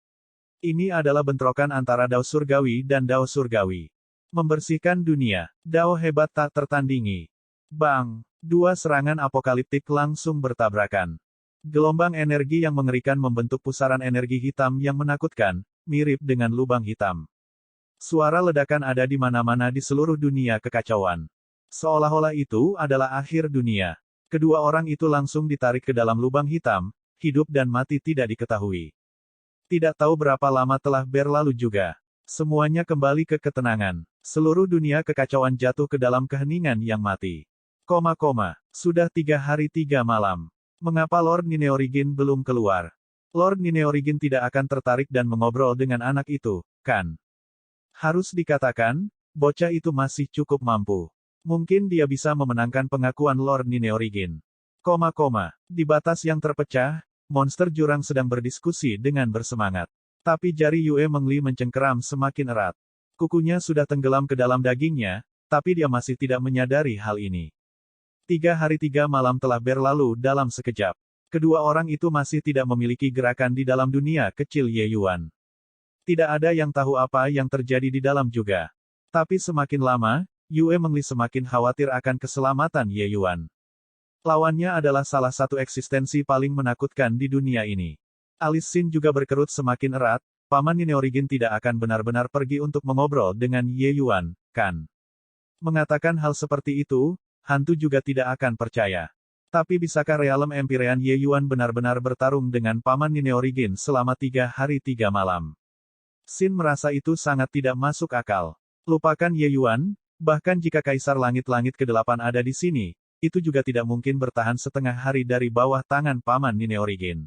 Ini adalah bentrokan antara Dao surgawi dan Dao surgawi. Membersihkan dunia. Dao hebat tak tertandingi. Bang! Dua serangan apokaliptik langsung bertabrakan. Gelombang energi yang mengerikan membentuk pusaran energi hitam yang menakutkan, mirip dengan lubang hitam. Suara ledakan ada di mana-mana di seluruh dunia kekacauan. Seolah-olah itu adalah akhir dunia. Kedua orang itu langsung ditarik ke dalam lubang hitam, hidup dan mati tidak diketahui. Tidak tahu berapa lama telah berlalu juga. Semuanya kembali ke ketenangan. Seluruh dunia kekacauan jatuh ke dalam keheningan yang mati. Sudah 3 hari 3 malam. Mengapa Lord Nine Origin belum keluar? Lord Nine Origin tidak akan tertarik dan mengobrol dengan anak itu, kan? Harus dikatakan, bocah itu masih cukup mampu. Mungkin dia bisa memenangkan pengakuan Lord Nine Origin. Di batas yang terpecah, monster jurang sedang berdiskusi dengan bersemangat. Tapi jari Yue Mengli mencengkeram semakin erat. Kukunya sudah tenggelam ke dalam dagingnya, tapi dia masih tidak menyadari hal ini. 3 hari 3 malam telah berlalu dalam sekejap. Kedua orang itu masih tidak memiliki gerakan di dalam dunia kecil Ye Yuan. Tidak ada yang tahu apa yang terjadi di dalam juga. Tapi semakin lama, Yue Mengli semakin khawatir akan keselamatan Ye Yuan. Lawannya adalah salah satu eksistensi paling menakutkan di dunia ini. Alis Sin juga berkerut semakin erat, Paman Nine Origin tidak akan benar-benar pergi untuk mengobrol dengan Ye Yuan, kan? Mengatakan hal seperti itu, hantu juga tidak akan percaya. Tapi bisakah Realm Empyrean Ye Yuan benar-benar bertarung dengan Paman Nine Origin selama 3 hari 3 malam? Sin merasa itu sangat tidak masuk akal. Lupakan Ye Yuan, bahkan jika Kaisar Langit-Langit ke-8 ada di sini, itu juga tidak mungkin bertahan setengah hari dari bawah tangan Paman Nine Origin.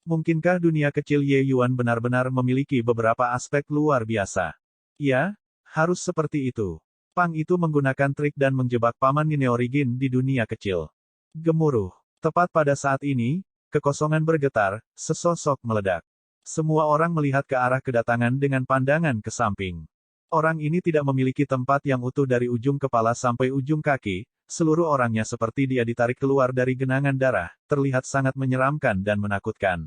Mungkinkah dunia kecil Ye Yuan benar-benar memiliki beberapa aspek luar biasa? Ya, harus seperti itu. Pang itu menggunakan trik dan menjebak Paman Nine Origin di dunia kecil. Gemuruh. Tepat pada saat ini, kekosongan bergetar, sesosok meledak. Semua orang melihat ke arah kedatangan dengan pandangan ke samping. Orang ini tidak memiliki tempat yang utuh dari ujung kepala sampai ujung kaki, seluruh orangnya seperti dia ditarik keluar dari genangan darah, terlihat sangat menyeramkan dan menakutkan.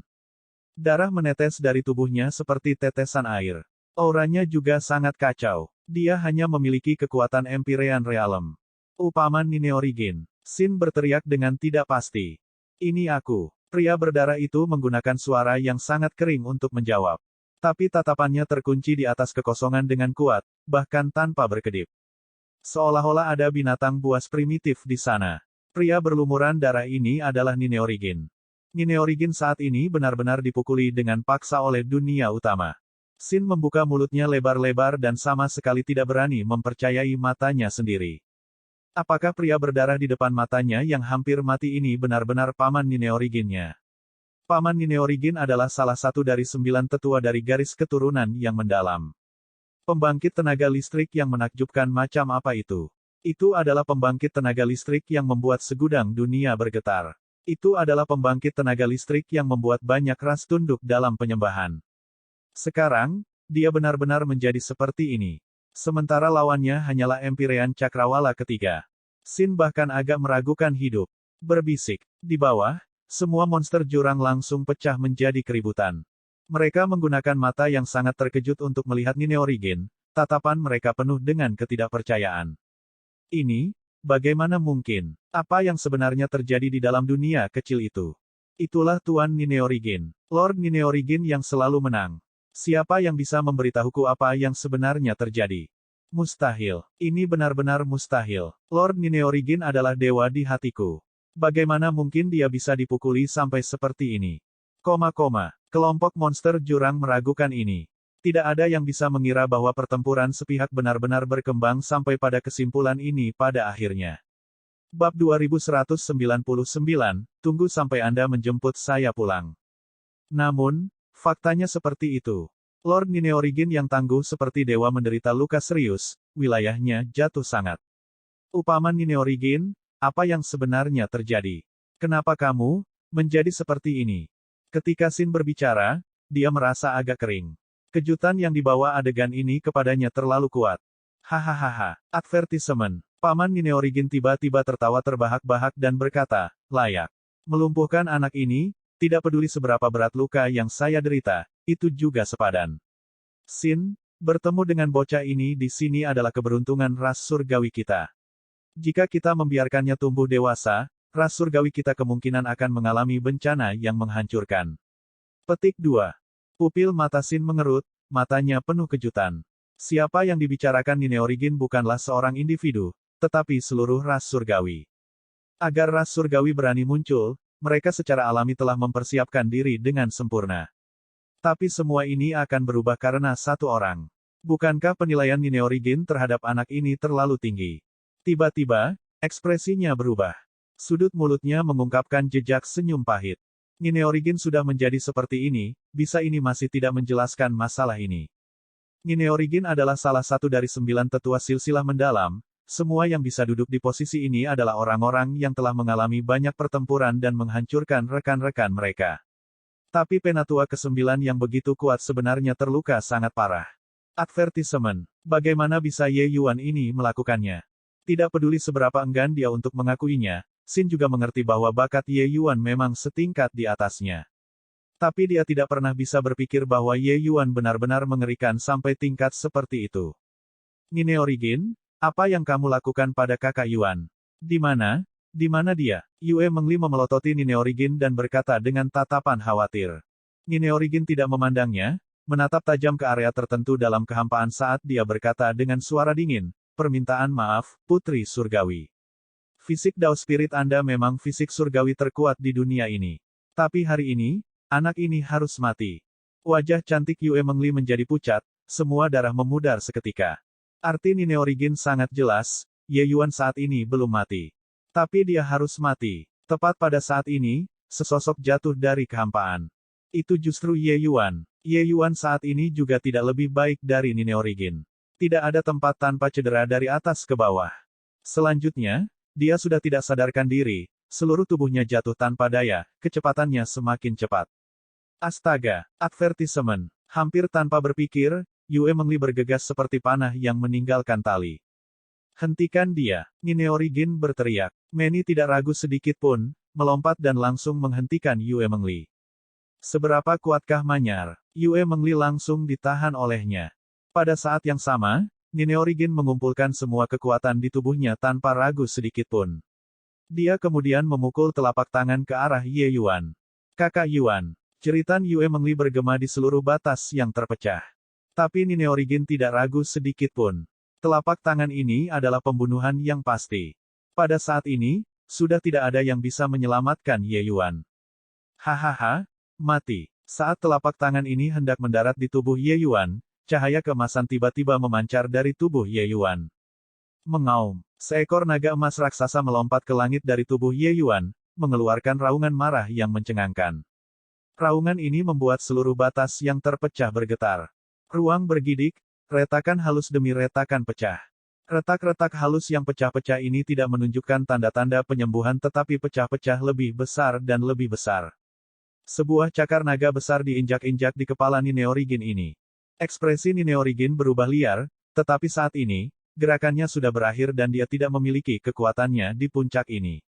Darah menetes dari tubuhnya seperti tetesan air. Auranya juga sangat kacau. Dia hanya memiliki kekuatan Empyrean Realm. Upaman Nine Origin. Sin berteriak dengan tidak pasti. Ini aku. Pria berdarah itu menggunakan suara yang sangat kering untuk menjawab. Tapi tatapannya terkunci di atas kekosongan dengan kuat, bahkan tanpa berkedip. Seolah-olah ada binatang buas primitif di sana. Pria berlumuran darah ini adalah Nine Origin. Nine Origin saat ini benar-benar dipukuli dengan paksa oleh dunia utama. Sin membuka mulutnya lebar-lebar dan sama sekali tidak berani mempercayai matanya sendiri. Apakah pria berdarah di depan matanya yang hampir mati ini benar-benar paman Nine Originnya? Paman Nine Origin adalah salah satu dari 9 tetua dari garis keturunan yang mendalam. Pembangkit tenaga listrik yang menakjubkan macam apa itu? Itu adalah pembangkit tenaga listrik yang membuat segudang dunia bergetar. Itu adalah pembangkit tenaga listrik yang membuat banyak ras tunduk dalam penyembahan. Sekarang, dia benar-benar menjadi seperti ini. Sementara lawannya hanyalah Empyrean Cakrawala ketiga. Sin bahkan agak meragukan hidup. Berbisik. Di bawah, semua monster jurang langsung pecah menjadi keributan. Mereka menggunakan mata yang sangat terkejut untuk melihat Nine Origin, tatapan mereka penuh dengan ketidakpercayaan. Ini, bagaimana mungkin? Apa yang sebenarnya terjadi di dalam dunia kecil itu? Itulah Tuan Nine Origin, Lord Nine Origin yang selalu menang. Siapa yang bisa memberitahuku apa yang sebenarnya terjadi? Mustahil. Ini benar-benar mustahil. Lord Nine Origin adalah dewa di hatiku. Bagaimana mungkin dia bisa dipukuli sampai seperti ini? Kelompok monster jurang meragukan ini. Tidak ada yang bisa mengira bahwa pertempuran sepihak benar-benar berkembang sampai pada kesimpulan ini pada akhirnya. Bab 2199, tunggu sampai Anda menjemput saya pulang. Namun, faktanya seperti itu. Lord Nine Origin yang tangguh seperti dewa menderita luka serius, wilayahnya jatuh sangat. Upaman Nine Origin, apa yang sebenarnya terjadi? Kenapa kamu menjadi seperti ini? Ketika Sin berbicara, dia merasa agak kering. Kejutan yang dibawa adegan ini kepadanya terlalu kuat. Hahaha. Advertisement. Paman Nine Origin tiba-tiba tertawa terbahak-bahak dan berkata, layak. Melumpuhkan anak ini, tidak peduli seberapa berat luka yang saya derita, itu juga sepadan. Sin, bertemu dengan bocah ini di sini adalah keberuntungan ras surgawi kita. Jika kita membiarkannya tumbuh dewasa, ras surgawi kita kemungkinan akan mengalami bencana yang menghancurkan. Petik 2. Pupil mata Sin mengerut, matanya penuh kejutan. Siapa yang dibicarakan Nine Origin bukanlah seorang individu, tetapi seluruh ras surgawi. Agar ras surgawi berani muncul, mereka secara alami telah mempersiapkan diri dengan sempurna. Tapi semua ini akan berubah karena satu orang. Bukankah penilaian Nine Origin terhadap anak ini terlalu tinggi? Tiba-tiba, ekspresinya berubah. Sudut mulutnya mengungkapkan jejak senyum pahit. Nine Origin sudah menjadi seperti ini, bisa ini masih tidak menjelaskan masalah ini. Nine Origin adalah salah satu dari 9 tetua silsilah mendalam, semua yang bisa duduk di posisi ini adalah orang-orang yang telah mengalami banyak pertempuran dan menghancurkan rekan-rekan mereka. Tapi penatua ke-9 yang begitu kuat sebenarnya terluka sangat parah. Advertisement. Bagaimana bisa Ye Yuan ini melakukannya? Tidak peduli seberapa enggan dia untuk mengakuinya, Sin juga mengerti bahwa bakat Ye Yuan memang setingkat di atasnya. Tapi dia tidak pernah bisa berpikir bahwa Ye Yuan benar-benar mengerikan sampai tingkat seperti itu. Nine Origin, apa yang kamu lakukan pada kakak Yuan? Di mana? Di mana dia? Yue Mengli memelototi Nine Origin dan berkata dengan tatapan khawatir. Nine Origin tidak memandangnya, menatap tajam ke area tertentu dalam kehampaan saat dia berkata dengan suara dingin, permintaan maaf, Putri Surgawi. Fisik Dao Spirit Anda memang fisik surgawi terkuat di dunia ini. Tapi hari ini, anak ini harus mati. Wajah cantik Yue Mengli menjadi pucat, semua darah memudar seketika. Arti Nine Origin sangat jelas, Ye Yuan saat ini belum mati. Tapi dia harus mati. Tepat pada saat ini, sesosok jatuh dari kehampaan. Itu justru Ye Yuan. Ye Yuan saat ini juga tidak lebih baik dari Nine Origin. Tidak ada tempat tanpa cedera dari atas ke bawah. Selanjutnya, dia sudah tidak sadarkan diri, seluruh tubuhnya jatuh tanpa daya, kecepatannya semakin cepat. Astaga, advertisement. Hampir tanpa berpikir, Yue Mengli bergegas seperti panah yang meninggalkan tali. Hentikan dia, Nine Origin berteriak. Manny tidak ragu sedikit pun, melompat dan langsung menghentikan Yue Mengli. Seberapa kuatkah Manyar? Yue Mengli langsung ditahan olehnya. Pada saat yang sama, Nine Origin mengumpulkan semua kekuatan di tubuhnya tanpa ragu sedikit pun. Dia kemudian memukul telapak tangan ke arah Ye Yuan. Kakak Yuan. Jeritan Yue Mengli bergema di seluruh batas yang terpecah. Tapi Nine Origin tidak ragu sedikit pun. Telapak tangan ini adalah pembunuhan yang pasti. Pada saat ini, sudah tidak ada yang bisa menyelamatkan Ye Yuan. Hahaha, mati. Saat telapak tangan ini hendak mendarat di tubuh Ye Yuan, cahaya keemasan tiba-tiba memancar dari tubuh Ye Yuan. Mengaum, seekor naga emas raksasa melompat ke langit dari tubuh Ye Yuan, mengeluarkan raungan marah yang mencengangkan. Raungan ini membuat seluruh batas yang terpecah bergetar. Ruang bergidik, retakan halus demi retakan pecah. Retak-retak halus yang pecah-pecah ini tidak menunjukkan tanda-tanda penyembuhan tetapi pecah-pecah lebih besar dan lebih besar. Sebuah cakar naga besar diinjak-injak di kepala Nine Origin ini. Ekspresi Nine Origin berubah liar, tetapi saat ini, gerakannya sudah berakhir dan dia tidak memiliki kekuatannya di puncak ini.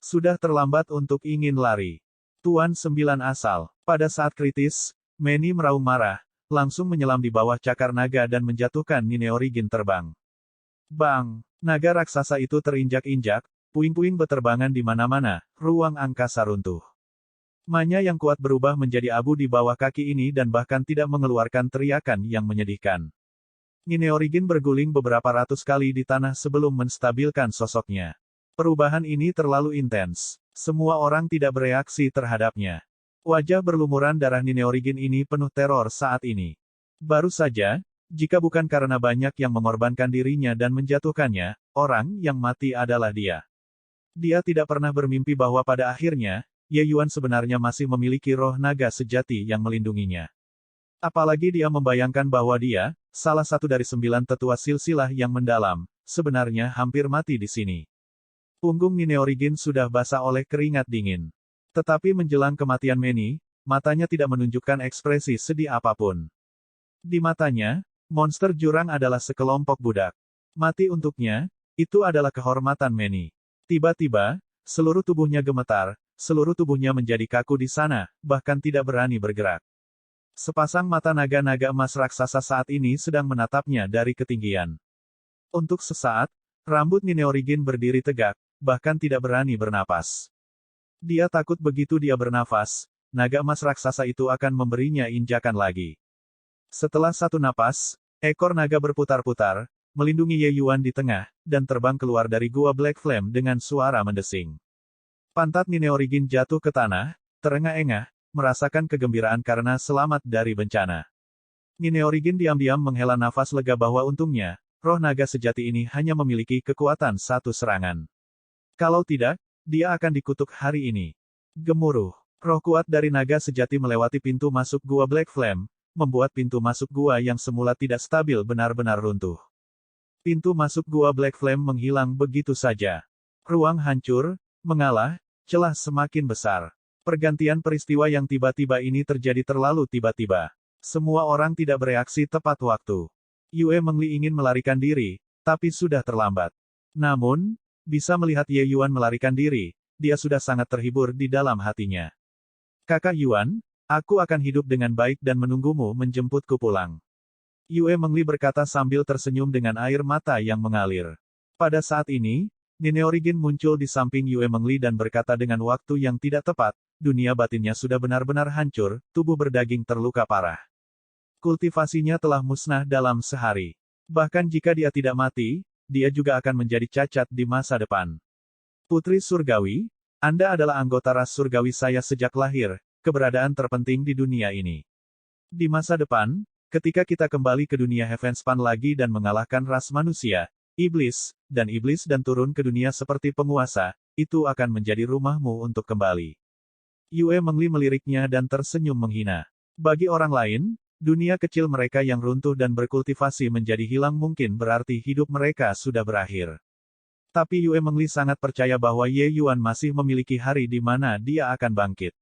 Sudah terlambat untuk ingin lari. Tuan Sembilan Asal. Pada saat kritis, Manny meraung marah, langsung menyelam di bawah cakar naga dan menjatuhkan Nine Origin terbang. Bang! Naga raksasa itu terinjak-injak, puing-puing beterbangan di mana-mana, ruang angkasa runtuh. Manya yang kuat berubah menjadi abu di bawah kaki ini dan bahkan tidak mengeluarkan teriakan yang menyedihkan. Nine Origin berguling beberapa ratus kali di tanah sebelum menstabilkan sosoknya. Perubahan ini terlalu intens. Semua orang tidak bereaksi terhadapnya. Wajah berlumuran darah Nine Origin ini penuh teror saat ini. Baru saja, jika bukan karena banyak yang mengorbankan dirinya dan menjatuhkannya, orang yang mati adalah dia. Dia tidak pernah bermimpi bahwa pada akhirnya, Ye Yuan sebenarnya masih memiliki roh naga sejati yang melindunginya. Apalagi dia membayangkan bahwa dia, salah satu dari 9 tetua silsilah yang mendalam, sebenarnya hampir mati di sini. Punggung Nine Origin sudah basah oleh keringat dingin. Tetapi menjelang kematian Manny, matanya tidak menunjukkan ekspresi sedih apapun. Di matanya, monster jurang adalah sekelompok budak. Mati untuknya, itu adalah kehormatan Manny. Tiba-tiba, seluruh tubuhnya gemetar, seluruh tubuhnya menjadi kaku di sana, bahkan tidak berani bergerak. Sepasang mata naga-naga emas raksasa saat ini sedang menatapnya dari ketinggian. Untuk sesaat, rambut Nine Origin berdiri tegak, bahkan tidak berani bernapas. Dia takut begitu dia bernafas, naga emas raksasa itu akan memberinya injakan lagi. Setelah satu napas, ekor naga berputar-putar, melindungi Ye Yuan di tengah, dan terbang keluar dari gua Black Flame dengan suara mendesing. Pantat Nine Origin jatuh ke tanah, terengah-engah, merasakan kegembiraan karena selamat dari bencana. Nine Origin diam-diam menghela nafas lega bahwa untungnya, roh naga sejati ini hanya memiliki kekuatan satu serangan. Kalau tidak, dia akan dikutuk hari ini. Gemuruh. Roh kuat dari naga sejati melewati pintu masuk gua Black Flame, membuat pintu masuk gua yang semula tidak stabil benar-benar runtuh. Pintu masuk gua Black Flame menghilang begitu saja. Ruang hancur, mengalah, celah semakin besar. Pergantian peristiwa yang tiba-tiba ini terjadi terlalu tiba-tiba. Semua orang tidak bereaksi tepat waktu. Yue Mengli ingin melarikan diri, tapi sudah terlambat. Namun, bisa melihat Ye Yuan melarikan diri, dia sudah sangat terhibur di dalam hatinya. Kakak Yuan, aku akan hidup dengan baik dan menunggumu menjemputku pulang. Yue Mengli berkata sambil tersenyum dengan air mata yang mengalir. Pada saat ini, Nine Origin muncul di samping Yue Mengli dan berkata dengan waktu yang tidak tepat, dunia batinnya sudah benar-benar hancur, tubuh berdaging terluka parah. Kultivasinya telah musnah dalam sehari. Bahkan jika dia tidak mati, dia juga akan menjadi cacat di masa depan. Putri Surgawi, Anda adalah anggota ras surgawi saya sejak lahir, keberadaan terpenting di dunia ini. Di masa depan, ketika kita kembali ke dunia Heavenspan lagi dan mengalahkan ras manusia, iblis dan turun ke dunia seperti penguasa, itu akan menjadi rumahmu untuk kembali. Yue Mengli meliriknya dan tersenyum menghina. Bagi orang lain, dunia kecil mereka yang runtuh dan berkultivasi menjadi hilang mungkin berarti hidup mereka sudah berakhir. Tapi Yue Mengli sangat percaya bahwa Ye Yuan masih memiliki hari di mana dia akan bangkit.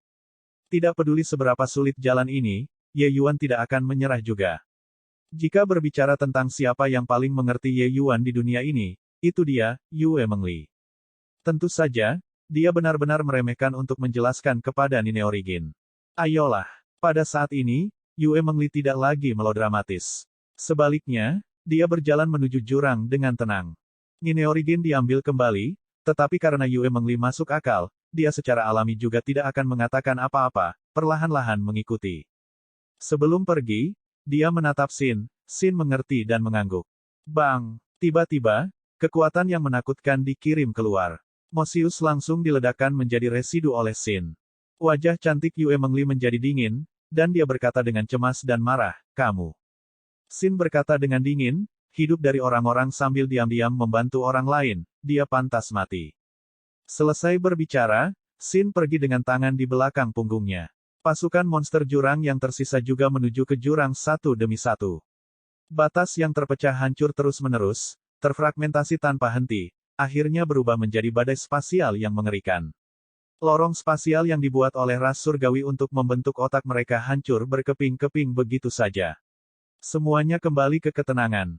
Tidak peduli seberapa sulit jalan ini, Ye Yuan tidak akan menyerah juga. Jika berbicara tentang siapa yang paling mengerti Ye Yuan di dunia ini, itu dia, Yue Mengli. Tentu saja, dia benar-benar meremehkan untuk menjelaskan kepada Nine Origin. Ayolah. Pada saat ini, Yue Mengli tidak lagi melodramatis. Sebaliknya, dia berjalan menuju jurang dengan tenang. Nine Origin diambil kembali, tetapi karena Yue Mengli masuk akal, dia secara alami juga tidak akan mengatakan apa-apa, perlahan-lahan mengikuti. Sebelum pergi, dia menatap Xin. Xin mengerti dan mengangguk. Bang! Tiba-tiba, kekuatan yang menakutkan dikirim keluar. Mosius langsung diledakkan menjadi residu oleh Xin. Wajah cantik Yue Mengli menjadi dingin, dan dia berkata dengan cemas dan marah, kamu. Xin berkata dengan dingin, hidup dari orang-orang sambil diam-diam membantu orang lain, dia pantas mati. Selesai berbicara, Xin pergi dengan tangan di belakang punggungnya. Pasukan monster jurang yang tersisa juga menuju ke jurang satu demi satu. Batas yang terpecah hancur terus-menerus, terfragmentasi tanpa henti, akhirnya berubah menjadi badai spasial yang mengerikan. Lorong spasial yang dibuat oleh ras surgawi untuk membentuk otak mereka hancur berkeping-keping begitu saja. Semuanya kembali ke ketenangan.